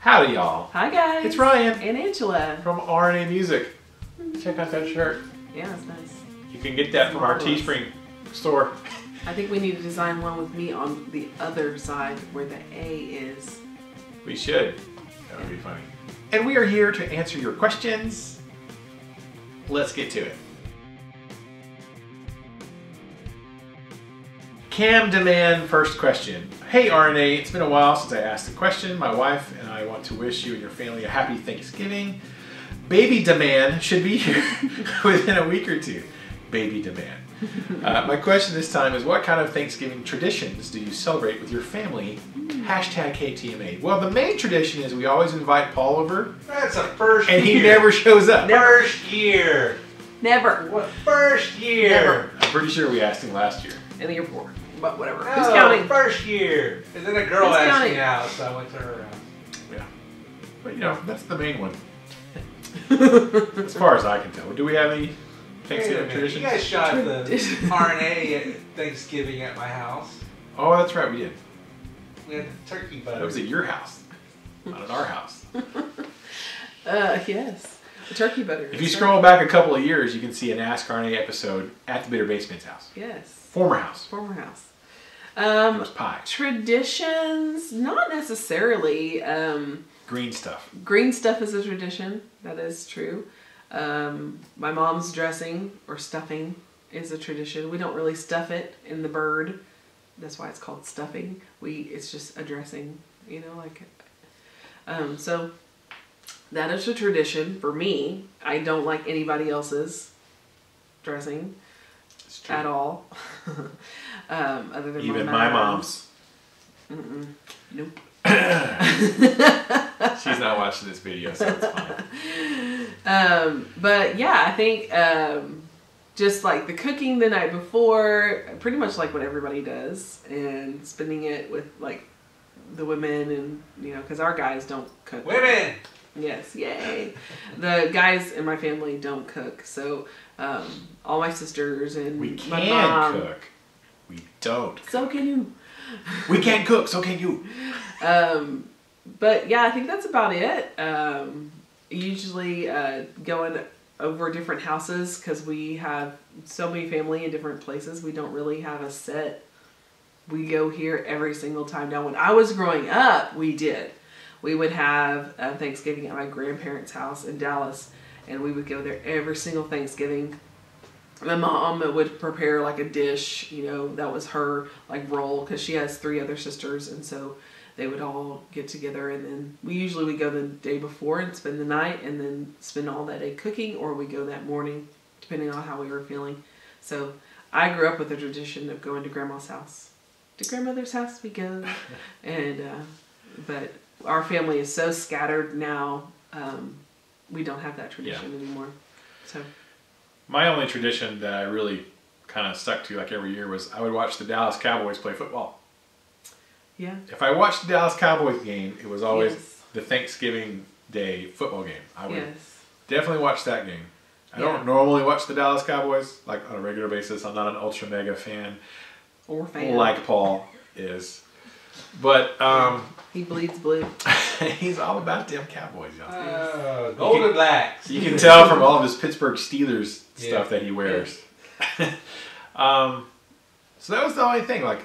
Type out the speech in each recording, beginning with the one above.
Howdy, y'all. Hi, guys. It's Ryan. And Angela. From RNA Music. Check out that shirt. Yeah, it's nice. You can get that from our Teespring store. I think we need to design one with me on the other side where the A is. We should. That would be funny. And we are here to answer your questions. Let's get to it. Cam Demand, first question. Hey RNA, it's been a while since I asked a question. My wife and I want to wish you and your family a happy Thanksgiving. Baby Demand should be here within a week or two. Baby Demand. My question this time is, what kind of Thanksgiving traditions do you celebrate with your family? Hashtag KTMA. Well, the main tradition is we always invite Paul over. That's a first and year. He never shows up. First year. Never. What? First year. Never. I'm pretty sure we asked him last year. And the year before. But whatever. No, Who's counting? First year. And then a girl Who's asked counting? me out, so I went to her house. Yeah. But you know, that's the main one. As far as I can tell. Do we have any Thanksgiving traditions? You guys shot the RNA at Thanksgiving at my house. Oh, that's right, we did. We had the turkey butter. That was at your house, not at our house. Yes. The turkey butter. If you scroll back a couple of years, you can see an ASK RNA episode at the BitterBassMans house. Yes. Former house. Former house. It was pie. Traditions, not necessarily. Green stuff. Green stuff is a tradition. That is true. My mom's dressing or stuffing is a tradition. We don't really stuff it in the bird. That's why it's called stuffing. It's just a dressing, you know, like. So that is a tradition for me. I don't like anybody else's dressing at all. Other than even my mom's. Nope. She's not watching this video, so it's fine. But yeah, I think just like the cooking the night before, pretty much like what everybody does, and spending it with like the women, and you know, because our guys don't cook. Women! Yes, yay! The guys in my family don't cook, so all my sisters and We my can mom, cook. We don't cook. So can you. We can't cook, so can you. But yeah, I think that's about it. Usually going over different houses because we have so many family in different places. We don't really have a set. We go here every single time. Now, when I was growing up, we did. We would have Thanksgiving at my grandparents' house in Dallas, and we would go there every single Thanksgiving. My mom would prepare like a dish, you know, that was her like role because she has 3 other sisters, and so they would all get together, and then we usually would go the day before and spend the night, and then spend all that day cooking, or we go that morning, depending on how we were feeling. So I grew up with the tradition of going to grandma's house. To grandmother's house we go, and but our family is so scattered now, we don't have that tradition anymore. So. My only tradition that I really kind of stuck to like every year was I would watch the Dallas Cowboys play football. Yeah. If I watched the Dallas Cowboys game, it was always the Thanksgiving Day football game. I would definitely watch that game. I don't normally watch the Dallas Cowboys like on a regular basis. I'm not an ultra mega fan. Or fan. Like Paul is. But he bleeds blue. He's all about them Cowboys, y'all. Golden Blacks. You can tell from all of his Pittsburgh Steelers stuff that he wears. So that was the only thing. Like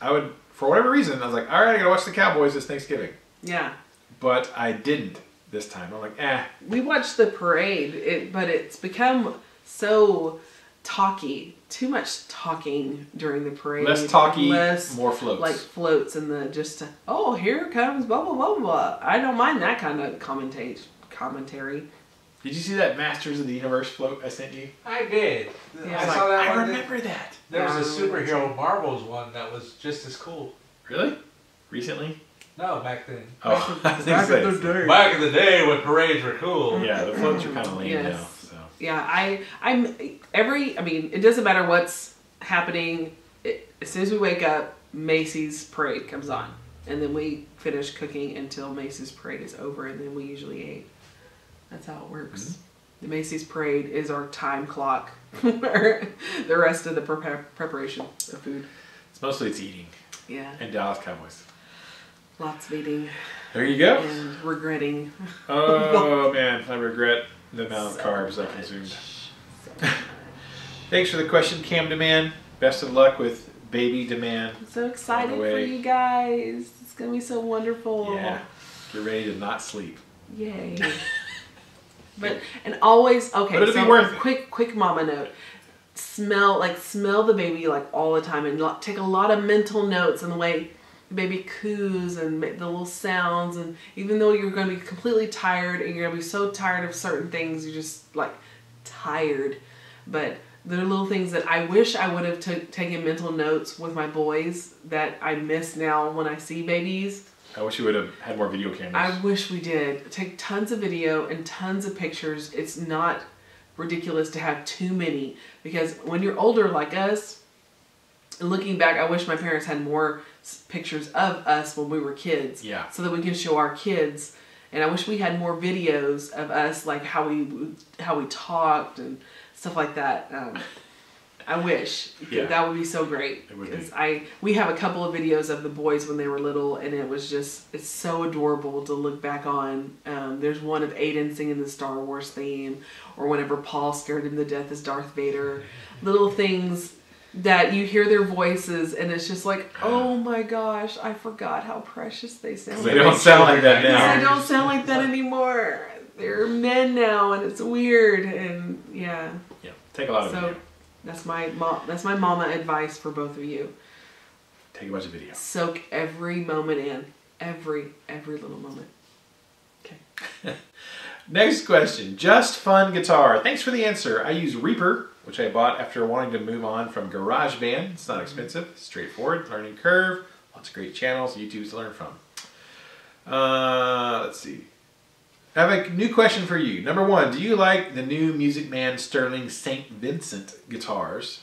I would, for whatever reason, I was like, all right, I gotta watch the Cowboys this Thanksgiving. Yeah. But I didn't this time. I'm like, eh. We watched the parade, but it's become so talky. Too much talking during the parade. Less talky, more floats. Like floats and the just, oh, here comes blah, blah, blah, blah. I don't mind that kind of commentary. Did you see that Masters of the Universe float I sent you? I did. Yeah. I saw that one. I remember that. There was a superhero Marvels one that was just as cool. Really? Recently? No, back then. Oh, back in the day. Back in the day when parades were cool. Yeah, the floats are kind of lame now. So. Yeah, I mean, it doesn't matter what's happening. As soon as we wake up, Macy's parade comes on. And then we finish cooking until Macy's parade is over, and then we usually eat. That's how it works. Mm-hmm. The Macy's parade is our time clock for the rest of the preparation of food. It's mostly eating. Yeah. And Dallas Cowboys. Lots of eating. There you go. And regretting. Oh man, I regret the amount of carbs I consumed. Thanks for the question, Cam Demand. Best of luck with baby Demand. I'm so excited for you guys. It's gonna be so wonderful. Yeah. Get ready to not sleep. Yay. And always okay. But it'll be worth it. Quick mama note. Smell the baby like all the time, and take a lot of mental notes in the way the baby coos and the little sounds. And even though you're going to be completely tired and you're going to be so tired of certain things, you're just like tired. But there are little things that I wish I would have taken mental notes with my boys that I miss now when I see babies. I wish you would have had more video cameras. I wish we did. Take tons of video and tons of pictures. It's not ridiculous to have too many, because when you're older like us, and looking back, I wish my parents had more pictures of us when we were kids. Yeah. So that we can show our kids. And I wish we had more videos of us, like how we talked and stuff like that. I wish. Yeah. That would be so great. Because we have a couple of videos of the boys when they were little, and it's so adorable to look back on. There's one of Aiden singing the Star Wars theme, or whenever Paul scared him to death as Darth Vader. Little things that you hear their voices, and it's just like, oh my gosh, I forgot how precious they sound. They don't sound like that now. They don't sound like that anymore. They're men now, and it's weird, and yeah. Yeah, take a lot of video. That's my mama advice for both of you. Take a bunch of video. Soak every moment in. Every little moment. Okay. Next question. Just Fun Guitar. Thanks for the answer. I use Reaper, which I bought after wanting to move on from GarageBand. It's not expensive. Straightforward. Learning curve. Lots of great channels. YouTube's to learn from. Let's see. I have a new question for you. Number 1, do you like the new Musicman Sterling St. Vincent guitars?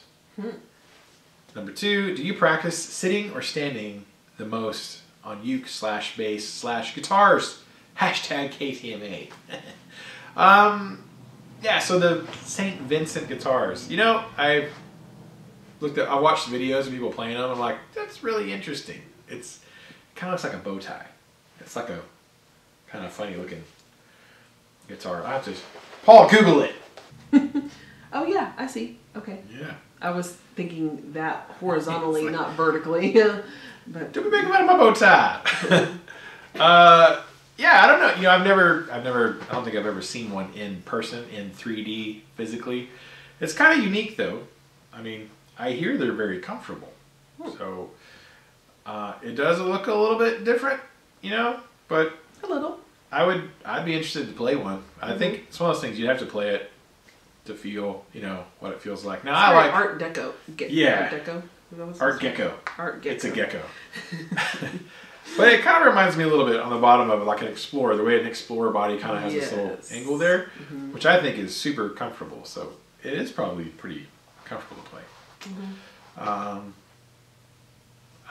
Number 2, do you practice sitting or standing the most on uke/bass/guitars? Hashtag KTMA. Yeah, so the St. Vincent guitars. You know, I watched videos of people playing them. I'm like, that's really interesting. It kind of looks like a bow tie. It's like a kind of funny looking guitar. I have to... Paul, Google it. Oh yeah, I see. Okay. Yeah. I was thinking that horizontally, like, not vertically. But don't be making fun of my bow tie. Yeah, I don't know. You know, I don't think I've ever seen one in person, in 3D, physically. It's kind of unique, though. I mean, I hear they're very comfortable. So, it does look a little bit different, you know, but... A little. I'd be interested to play one. I think it's one of those things, you'd have to play it to feel, you know, what it feels like. Now, it's I like... Art Deco. Yeah. Art Deco. Art Gecko. Art Gecko. It's a gecko. But it kind of reminds me a little bit on the bottom of it, like an Explorer. The way an Explorer body kind of has this little angle there, which I think is super comfortable. So it is probably pretty comfortable to play.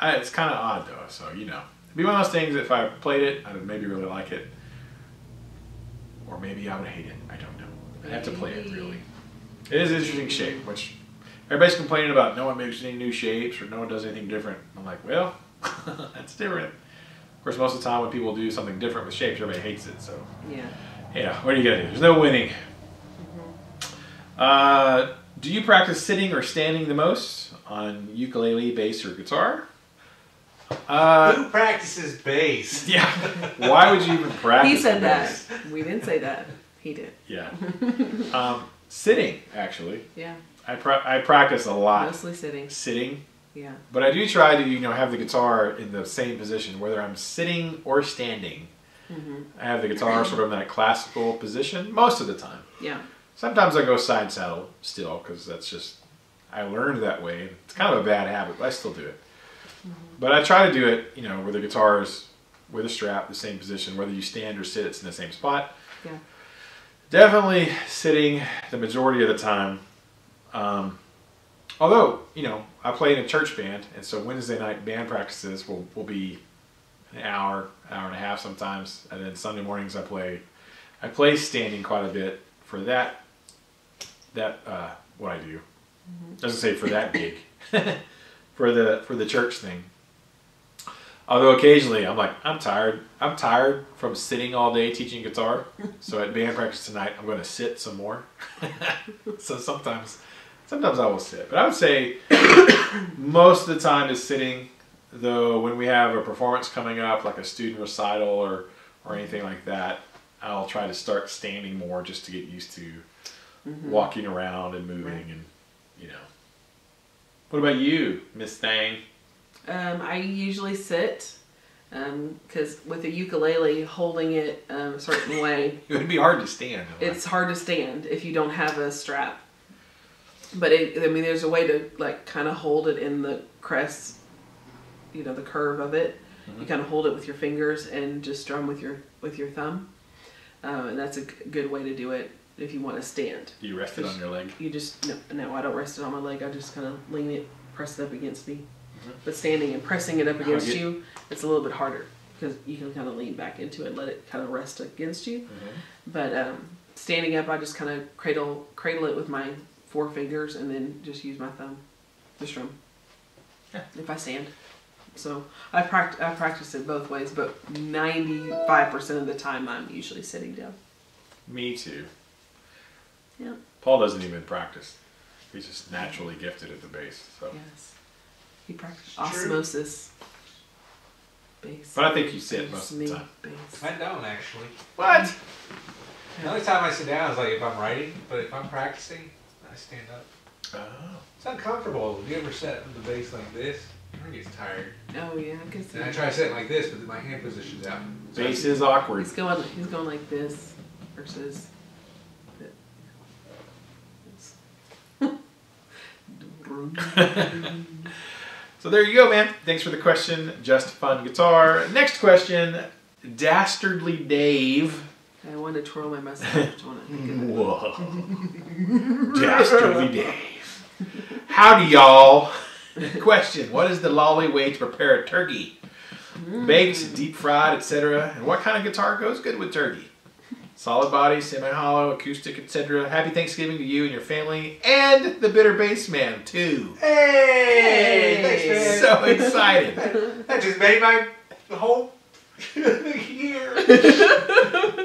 It's kind of odd though, so you know. It'd be one of those things, if I played it, I would maybe really like it. Or maybe I would hate it. I don't know. I'd have to play it, really. It is an interesting shape, which everybody's complaining about no one makes any new shapes or no one does anything different. I'm like, well, that's different. Of course, most of the time when people do something different with shapes, everybody hates it. So, yeah, what are you going to do? There's no winning. Do you practice sitting or standing the most on ukulele, bass, or guitar? Who practices bass? Yeah. Why would you even practice? He said bass? that. We didn't say that. He did. Yeah. Sitting, actually. Yeah. I practice a lot. Mostly sitting. Sitting. Yeah. But I do try to, you know, have the guitar in the same position, whether I'm sitting or standing. I have the guitar sort of in that classical position most of the time. Yeah. Sometimes I go side saddle still, because that's just, I learned that way. It's kind of a bad habit, but I still do it. But I try to do it, you know, where the guitar is with a strap, the same position. Whether you stand or sit, it's in the same spot. Yeah. Definitely sitting the majority of the time. Although, you know, I play in a church band, and so Wednesday night band practices will be an hour and a half sometimes, and then Sunday mornings I play standing quite a bit for that what I do. Doesn't say for that gig. for the church thing. Although occasionally I'm like, I'm tired. I'm tired from sitting all day teaching guitar. So at band practice tonight, I'm going to sit some more. So sometimes I will sit. But I would say most of the time is sitting. Though when we have a performance coming up, like a student recital or anything like that, I'll try to start standing more just to get used to walking around and moving and, you know. What about you, Miss Thang? I usually sit, because with a ukulele, holding it a certain way, It would be hard to stand. it's hard to stand if you don't have a strap. But I mean, there's a way to like kind of hold it in the crest, you know, the curve of it. You kind of hold it with your fingers and just strum with your thumb, and that's a good way to do it if you want to stand. Do you rest it on your leg? You just no, I don't rest it on my leg. I just kind of lean it, press it up against me. But standing and pressing it up against you, it's a little bit harder because you can kind of lean back into it, let it kind of rest against you. But standing up, I just kind of cradle it with my 4 fingers and then just use my thumb to strum. Yeah. If I stand. So I practice it both ways, but 95% of the time I'm usually sitting down. Me too. Yeah. Paul doesn't even practice. He's just naturally gifted at the bass. So. Yes. He practices osmosis. Bass. But I think you sit most of the time. Bass. I don't actually. What? The only time I sit down is like if I'm writing, but if I'm practicing, I stand up. Oh. It's uncomfortable. Have you ever sat with the bass like this? I get tired. Oh yeah, I guess. And I try to sit like this, but then my hand position's out. Bass is awkward. He's going like this versus. So there you go, man. Thanks for the question. Just fun guitar. Next question, Dastardly Dave. I want to twirl my mustache. Whoa. Dastardly Dave. Howdy, y'all. Question, what is the lolly way to prepare a turkey? Baked, deep fried, etc. And what kind of guitar goes good with turkey? Solid body, semi-hollow, acoustic, etc. Happy Thanksgiving to you and your family, and the BitterBassman too. Hey! Thanks, man. So excited. That just made my whole year.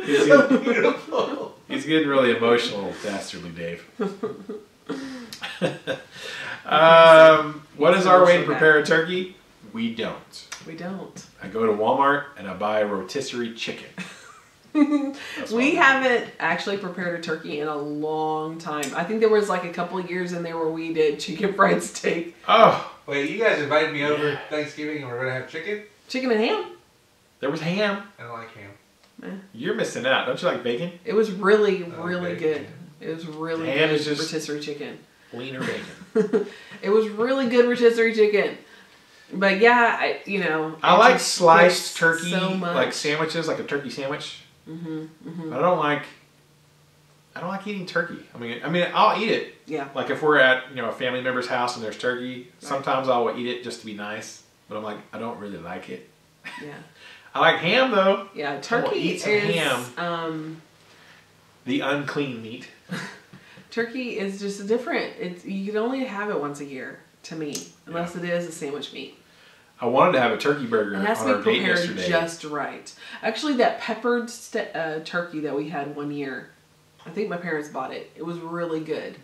He's So getting, beautiful. he's getting really emotional, Dastardly Dave. What is our way to prepare a turkey? We don't. We don't. I go to Walmart and I buy a rotisserie chicken. We haven't actually prepared a turkey in a long time. I think there was like a couple of years in there where we did chicken fried steak. Oh, Wait, you guys invited me over Thanksgiving and we're gonna have chicken? Chicken and ham. there was ham. I don't like ham. You're missing out. Don't you like bacon? It was really, Oh, really bacon. good. It was really Ham good is just- rotisserie chicken. Lean or bacon? It was really good rotisserie chicken. But yeah, I like sliced turkey, so much. like sandwiches, like a turkey sandwich. But I don't like eating turkey. I mean, I'll eat it. Yeah. Like if we're at a family member's house and there's turkey, sometimes I'll eat it just to be nice. But I'm like, I don't really like it. Yeah. I like ham though. Yeah, I will turkey eat some is ham. The unclean meat. turkey is just different. You can only have it once a year to me, unless it is a sandwich meat. I wanted to have a turkey burger It on has to our be date prepared yesterday. just right. Actually, that peppered turkey that we had one year, I think my parents bought it. It was really good.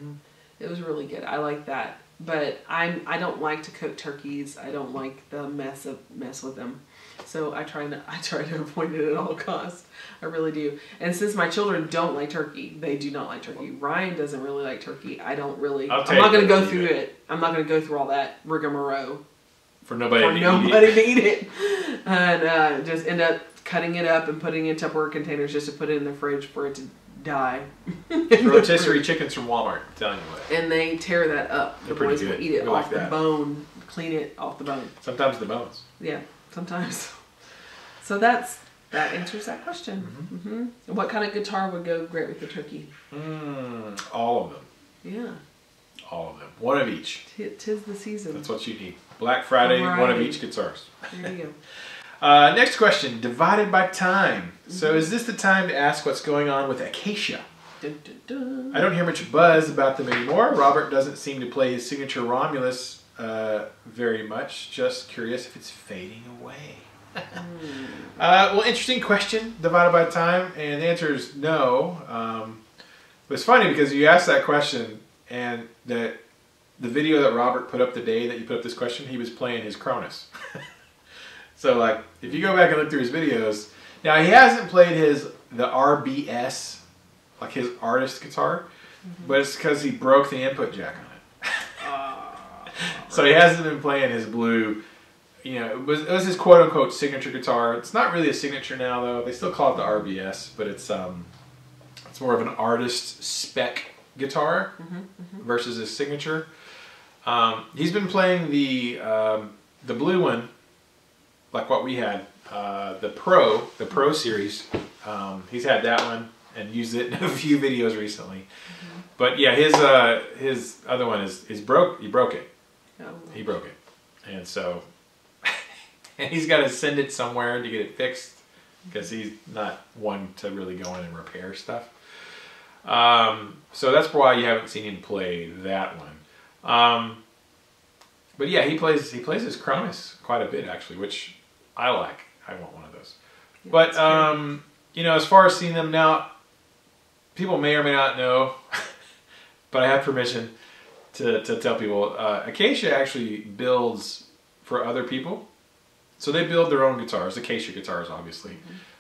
It was really good. I like that. But I don't like to cook turkeys. I don't like the mess with them. So I try to avoid it at all costs. I really do. And since my children don't like turkey, they do not like turkey. Ryan doesn't really like turkey. I'm not going to go through it. I'm not going to go through all that rigmarole. For nobody To eat it. And just end up cutting it up and putting it in Tupperware containers just to put it in the fridge for it to die. Rotisserie chickens from Walmart, I'm telling you what. And they tear that up. They're The pretty boys will good. eat it We off like the that. bone, clean it off the bone. Sometimes the bones. Yeah, sometimes. So that answers that question. Mm-hmm. What kind of guitar would go great with the turkey? All of them. Yeah. All of them. One of each. Tis the season. That's what you need. Black Friday, one of each guitars. There you go. Next question. Divided by time. So is this the time to ask what's going on with Acacia? Dun, dun, dun. I don't hear much buzz about them anymore. Robert doesn't seem to play his signature Romulus very much. Just curious if it's fading away. Well, interesting question, divided by time, and the answer is no. But it's funny because you asked that question, and the video that Robert put up the day that you put up this question, he was playing his Cronus. So, like, if you go back and look through his videos, now he hasn't played the RBS, like his artist guitar, but it's because he broke the input jack on it. So he hasn't been playing his blue. You know, it was his quote-unquote signature guitar. It's not really a signature now, though. They still call it the RBS, but it's more of an artist spec guitar versus his signature. He's been playing the blue one, like what we had, the Pro series. He's had that one and used it in a few videos recently. But yeah, his other one is broke. He broke it. Oh. He broke it, and so. And he's got to send it somewhere to get it fixed because he's not one to really go in and repair stuff. So that's why you haven't seen him play that one. But yeah, he plays his Cronus quite a bit actually, which I like. I want one of those. Yeah, but you know, as far as seeing them now, people may or may not know, but I have permission to tell people. Acacia actually builds for other people. So they build their own guitars, Acacia Guitars obviously,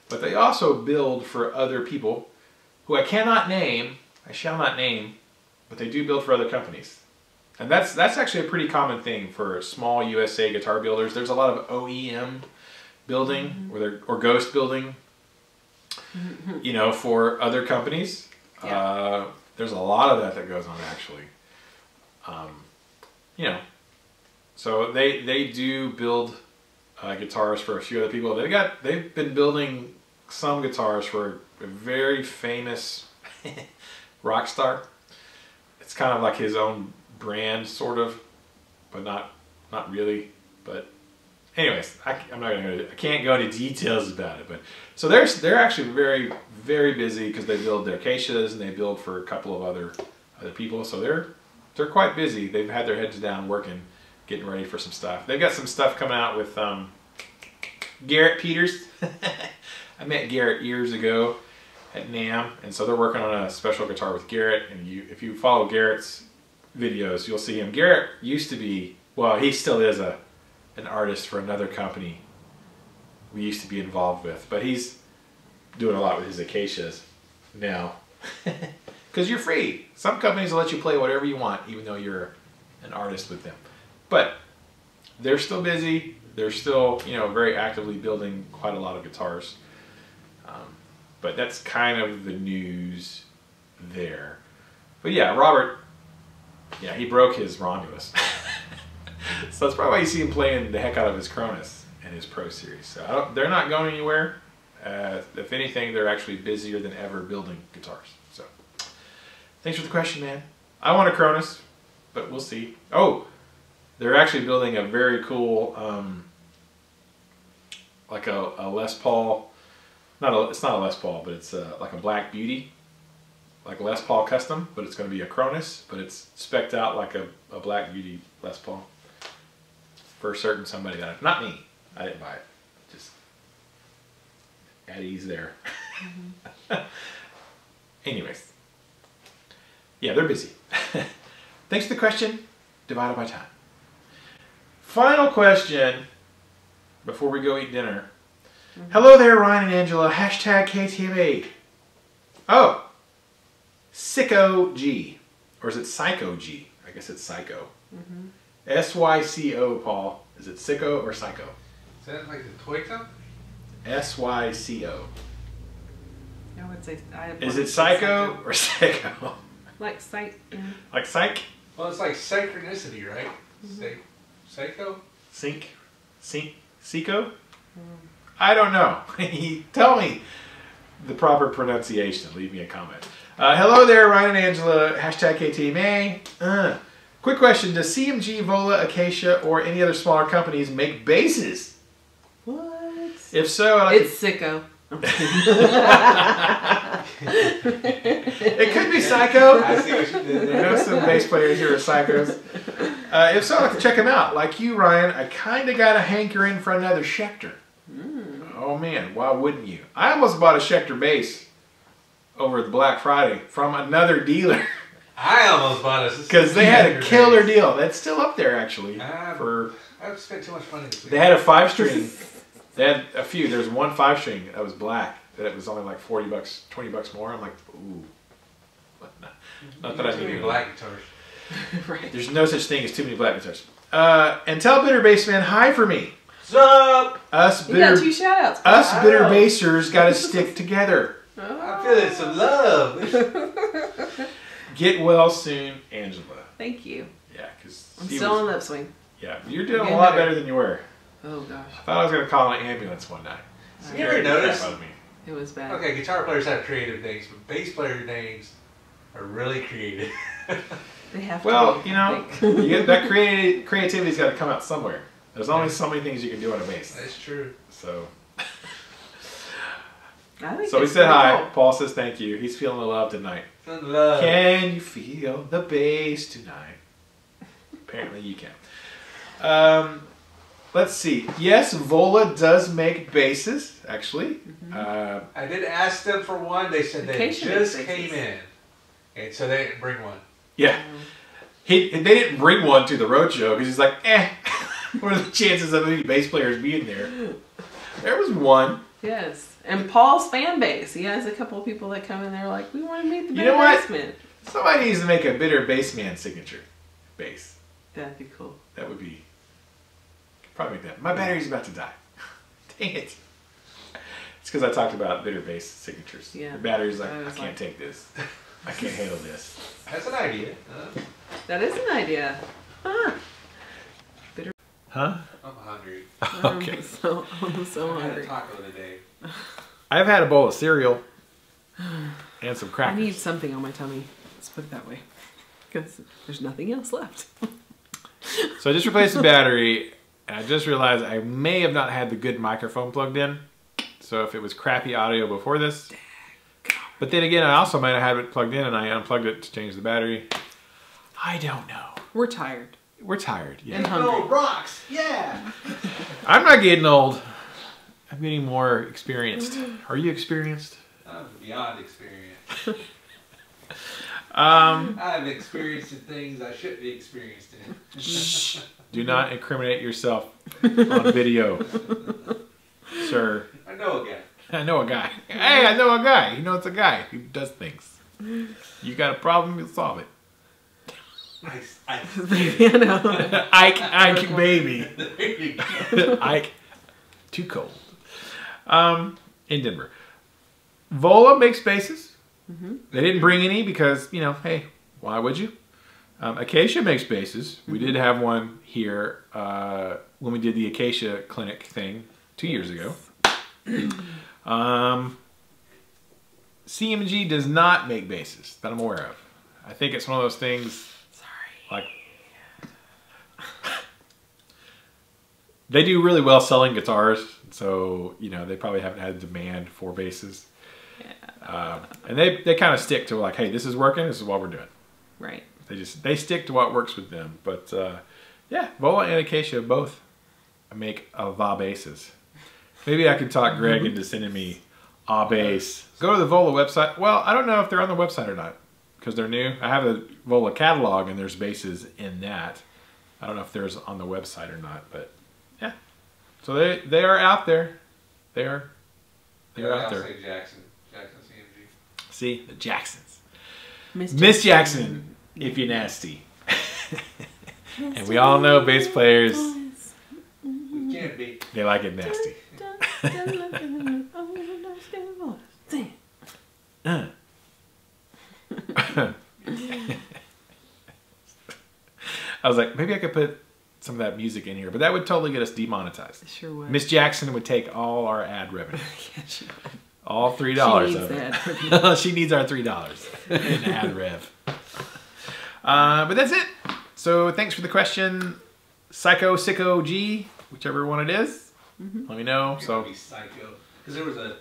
but they also build for other people who I cannot name, I shall not name, but they do build for other companies. And that's actually a pretty common thing for small USA guitar builders. There's a lot of OEM building or ghost building, you know, for other companies. Yeah. There's a lot of that goes on actually. You know, so they do build guitars for a few other people. They've been building some guitars for a very famous rock star. It's kind of like his own brand, sort of, but not really. But anyways, I can't go into details about it. But so they're actually very, very busy because they build their Acacias and they build for a couple of other people. So they're quite busy. They've had their heads down working, getting ready for some stuff. They've got some stuff coming out with Garrett Peters. I met Garrett years ago at NAMM, and so they're working on a special guitar with Garrett. And if you follow Garrett's videos, you'll see him. Garrett used to be, well, he still is an artist for another company we used to be involved with, but he's doing a lot with his Acacias now. Because you're free. Some companies will let you play whatever you want, even though you're an artist with them. But they're still busy. They're still, you know, very actively building quite a lot of guitars. But that's kind of the news there. But yeah, Robert, yeah, he broke his Romulus. So that's probably why you see him playing the heck out of his Cronus and his Pro Series. So they're not going anywhere. If anything, they're actually busier than ever building guitars. So thanks for the question, man. I want a Cronus, but we'll see. Oh, they're actually building a very cool, like a Les Paul. It's not a Les Paul, but it's like a Black Beauty, like Les Paul custom, but it's going to be a Cronus, but it's spec'd out like a Black Beauty Les Paul for certain somebody that, not me, I didn't buy it, just at ease there. Anyways, yeah, they're busy. Thanks for the question, divided by time. Final question before we go eat dinner. Hello there, Ryan and Angela. Hashtag KTMA. Oh, Sicko G. Or is it Psycho G? I guess it's Psycho. S-Y-C-O, Paul. Is it Sicko or Psycho? Is that like the toy company? S-Y-C-O. I would say... Is it Psycho or Psycho? Like Psych. Yeah. Like Psych? Well, it's like synchronicity, right? Psycho? Psycho? I don't know. Tell me the proper pronunciation. Leave me a comment. Hello there, Ryan and Angela. Hashtag KTMA. Quick question. Does CMG, Vola, Acacia, or any other smaller companies make basses? What? If so, it's Sicko. It could be Psycho. I see what you did there. I know some bass players here are psychos. If so, I'd like to check them out. Like you, Ryan, I kind of got a hankering for another Schecter. man, why wouldn't you? I almost bought a Schecter bass over the Black Friday from another dealer. I almost bought a because they had a killer deal. That's still up there actually. I've spent too much money this week. They had a 5-string. They had a few. There's one 5-string that was black that it was only like $40, $20 more. I'm like, ooh. Not that I need black guitars. Right. There's no such thing as too many black guitars. And tell BitterBassman hi for me. What's up? You got 2 shout-outs. Us bitter bassers got to stick together. I'm feeling some love. Get well soon, Angela. Thank you. Yeah, because I'm still on the upswing. Yeah, you're doing a lot better than you were. Oh gosh. I thought I was gonna call an ambulance one night. You ever notice? It was bad. Okay, guitar players have creative names, but bass player names are really creative. They have well, to. You know, you get that creativity's got to come out somewhere. There's only so many things you can do on a bass. That's true. So. So he said hi. Cool. Paul says thank you. He's feeling the love tonight. Feeling the love. Can you feel the bass tonight? Apparently you can. Let's see. Yes, Vola does make basses, actually. Mm-hmm. I did ask them for one. They said they just came in. And so they didn't bring one. Yeah. They didn't bring one to the roadshow because he's like, what are the chances of any bass players being there? There was one. Yes. And Paul's fan base. He has a couple of people that come in there like, we want to meet the BitterBassman. Somebody needs to make a BitterBassman signature bass. That'd be cool. That would be... Probably make that. My battery's about to die. Dang it. It's because I talked about bitter bass signatures. Yeah. The battery's like, I can't take this. I can't handle this. That's an idea. That is an idea. Huh? Bitter. Huh? I'm hungry. Okay. I'm so hungry. I had a taco today. I've had a bowl of cereal and some crackers. I need something on my tummy. Let's put it that way. Because there's nothing else left. So I just replaced the battery. And I just realized I may have not had the good microphone plugged in. So if it was crappy audio before this. But then again, I also might have had it plugged in and I unplugged it to change the battery. I don't know. We're tired. We're tired, yeah. And hungry. Rocks, yeah. I'm not getting old. I'm getting more experienced. Are you experienced? I'm beyond experienced. I've experienced in things I shouldn't be experienced in. Shh. Do not incriminate yourself on video, sir. I know a guy. I know a guy. Hey, I know a guy. You know, it's a guy who does things. You got a problem, you'll solve it. Baby, I know. Ike, baby. Ike, too cold. In Denver. Vola makes basses. They didn't bring any because, you know, hey, why would you? Acacia makes basses. We did have one here when we did the Acacia Clinic thing 2 years ago. CMG does not make basses that I'm aware of. I think it's one of those things. Like they do really well selling guitars, so you know they probably haven't had demand for basses. Yeah. And they kind of stick to like, hey, this is working. This is what we're doing. Right. They stick to what works with them. But yeah, Vola and Acacia both make va basses. Maybe I could talk Greg into sending me a bass. Go to the Vola website. Well, I don't know if they're on the website or not because they're new. I have a Vola catalog and there's basses in that. I don't know if there's on the website or not, but yeah. So they are out there. They're out there. Say Jackson CMG. See, the Jacksons. Miss Jackson, if you're nasty. And we all know bass players, Can't be. they like it nasty. I was like, maybe I could put some of that music in here, but that would totally get us demonetized. Sure would. Miss Jackson would take all our ad revenue. Yeah, she would. All $3 she of needs it. She needs our $3 in ad rev. But that's it. So thanks for the question, Psycho Sicko G, whichever one it is. Let me know. So Psycho, because there was a.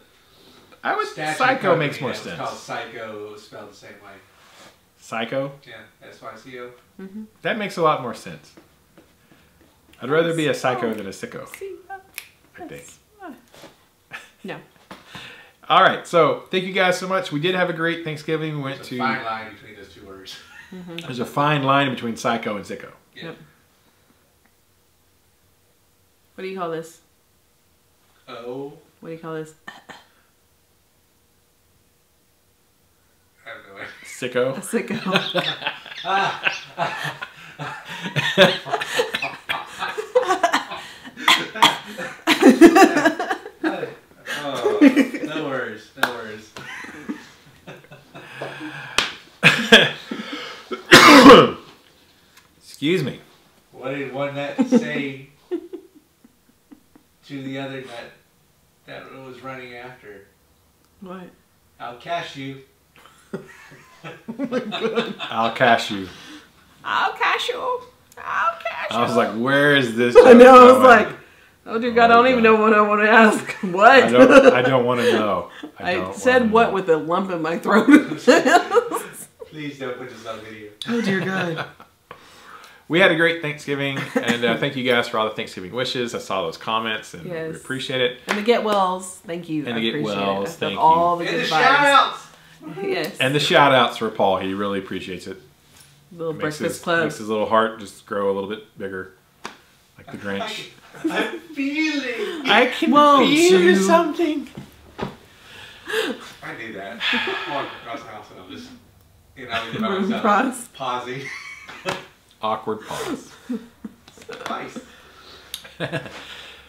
I would. Psycho makes more sense. It's called Psycho, spelled the same way. Psycho. Yeah, SYCO. That makes a lot more sense. I'd rather be a psycho than a sicko. I think. No. All right, so thank you guys so much. We did have a great Thanksgiving. We went There's to. a fine line between those two words. There's a fine line between psycho and sicko. Yeah. Yep. What do you call this? Oh. What do you call this? I have no idea. Sicko. A sicko. Oh, no worries. No worries. Excuse me. What did one nut say to the other nut that it was running after? What? I'll cash you. I'll cash you. I'll cash you. I'll cash you. I was like, where is this? I know. I was going? like, oh dear God, I don't even know what I want to ask. What? I don't want to know. I said what with a lump in my throat. Please don't put this on video. Oh dear God. We had a great Thanksgiving, and thank you guys for all the Thanksgiving wishes. I saw those comments, and Yes. we appreciate it. And the get wells, thank you. And I the get appreciate wells, it. thank you. All the And good the vibes. shout outs. Yes. And the shout outs for Paul. He really appreciates it. Little Makes breakfast club. Makes his little heart just grow a little bit bigger. Like the Grinch. I'm feeling. I can Won't feel you? something. I knew that. I walked across the house and I'm just, by myself, Pause. pausing. Awkward pause. Nice.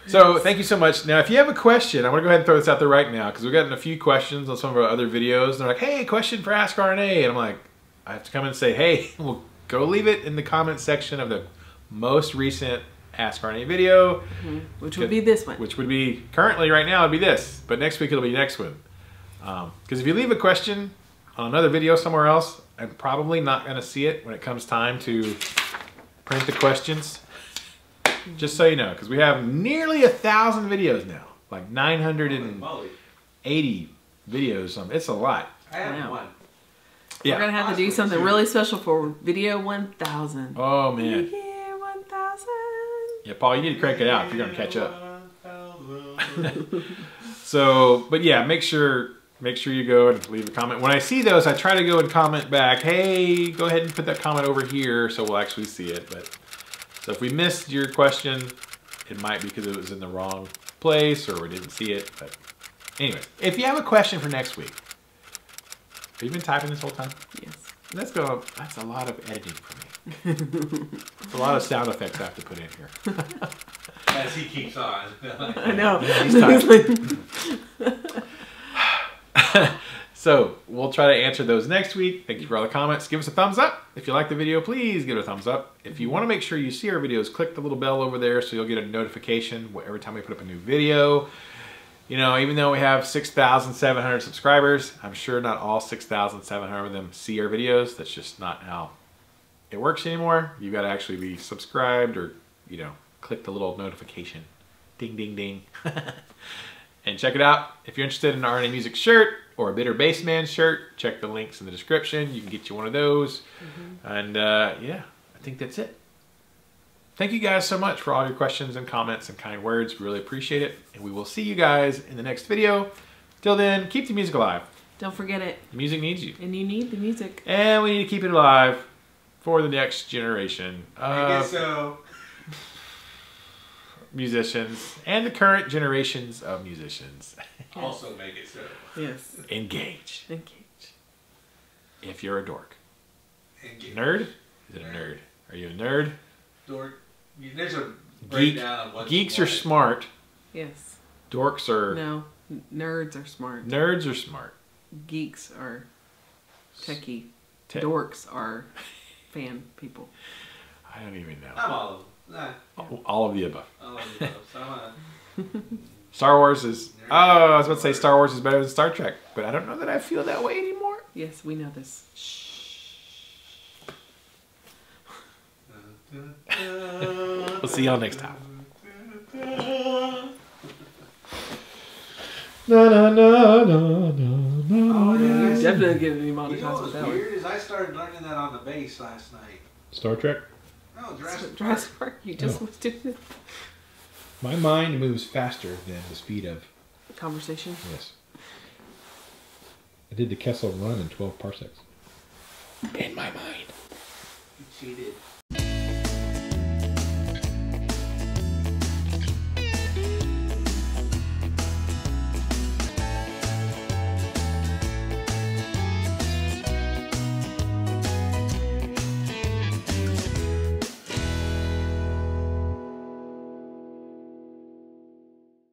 So thank you so much. Now, if you have a question, I want to go ahead and throw this out there right now because we've gotten a few questions on some of our other videos. And they're like, hey, question for Ask RNA. And I'm like, I have to come and say, hey, well, go leave it in the comment section of the most recent Ask RNA video. Mm-hmm. Which would be this one. Which would be, currently right now, it'd be this. But next week it'll be next one. Because if you leave a question on another video somewhere else, I'm probably not going to see it when it comes time to print the questions. Just so you know, because we have nearly 1,000 videos now. Like 980 videos. It's a lot. I have Wow. one. Yeah. We're going to have to do something really special for video 1,000. Oh, man. Yeah, 1,000. Yeah, Paul, you need to crank it out if you're going to catch up. So, but yeah, make sure you go and leave a comment. When I see those, I try to go and comment back, hey, go ahead and put that comment over here so we'll actually see it. But so if we missed your question, it might be because it was in the wrong place or we didn't see it. But anyway, if you have a question for next week, have you been typing this whole time? Yes. That's a lot of editing for me. It's a lot of sound effects I have to put in here. As he keeps on. I know. Yeah, he's typing. So we'll try to answer those next week. Thank you for all the comments. Give us a thumbs up. If you like the video, please give it a thumbs up. If you want to make sure you see our videos, click the little bell over there so you'll get a notification every time we put up a new video. You know, even though we have 6,700 subscribers, I'm sure not all 6,700 of them see our videos. That's just not how it works anymore. You got to actually be subscribed or, you know, click the little notification. Ding, ding, ding. And check it out. If you're interested in an RNA Music shirt or a BitterBassMans shirt, check the links in the description. You can get you one of those. And yeah, I think that's it. Thank you guys so much for all your questions and comments and kind words. We really appreciate it. And we will see you guys in the next video. Till then, keep the music alive. Don't forget it. The music needs you. And you need the music. And we need to keep it alive for the next generation I of guess so. musicians and the current generations of musicians. Also make it so. Yes. Engage. Engage. If you're a dork. Engage. Nerd? Is it a nerd? Are you a nerd? Dork. There's a breakdown of what Geeks are smart. Yes. Dorks are... No. Nerds are smart. Nerds are smart. Geeks are techie. Tech. Dorks are fan people. I don't even know. I'm all of them. Nah, All of the above. all of them. So Star Wars is... Oh, I was about to say Star Wars is better than Star Trek. But I don't know that I feel that way anymore. Yes, we know this. Shh. We'll see y'all next time. No, no, no, no, no, You're no. definitely getting me You know monetized what's with that one. weird is I started learning that on the bass last night. Star Trek? No, Jurassic Park. Jurassic Park, you just was doing it. My mind moves faster than the speed of conversation? Yes. I did the Kessel Run in 12 parsecs. In my mind. You cheated.